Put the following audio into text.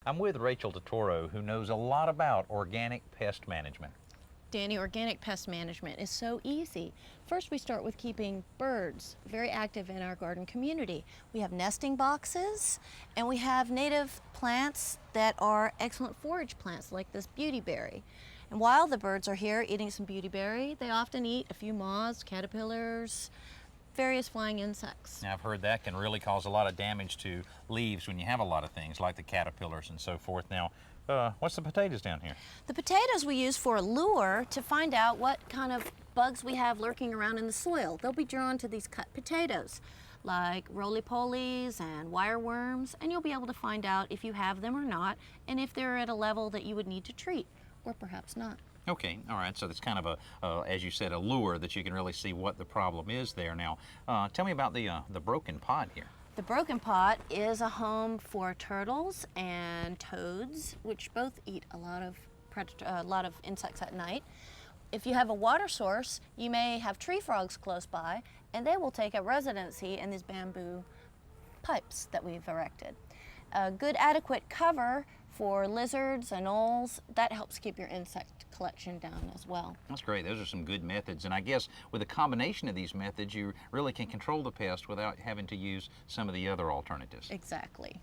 I'm with Rachel DeToro, who knows a lot about organic pest management. Danny, organic pest management is so easy. First, we start with keeping birds very active in our garden community. We have nesting boxes, and we have native plants that are excellent forage plants, like this beautyberry. And while the birds are here eating some beautyberry, they often eat a few moths, caterpillars, various flying insects. Now, I've heard that can really cause a lot of damage to leaves when you have a lot of things like the caterpillars and so forth. Now, what's the potatoes down here? The potatoes we use for a lure to find out what kind of bugs we have lurking around in the soil. They'll be drawn to these cut potatoes, like roly-polies and wireworms, and you'll be able to find out if you have them or not, and if they're at a level that you would need to treat, or perhaps not. Okay, all right, so that's kind of a, as you said, a lure that you can really see what the problem is there. Now, tell me about the broken pot here. The broken pot is a home for turtles and toads, which both eat a lot of insects at night. If you have a water source, you may have tree frogs close by, and they will take up residency in these bamboo pipes that we've erected. A good adequate cover for lizards and owls, that helps keep your insect collection down as well. That's great. Those are some good methods. And I guess with a combination of these methods, you really can control the pest without having to use some of the other alternatives. Exactly.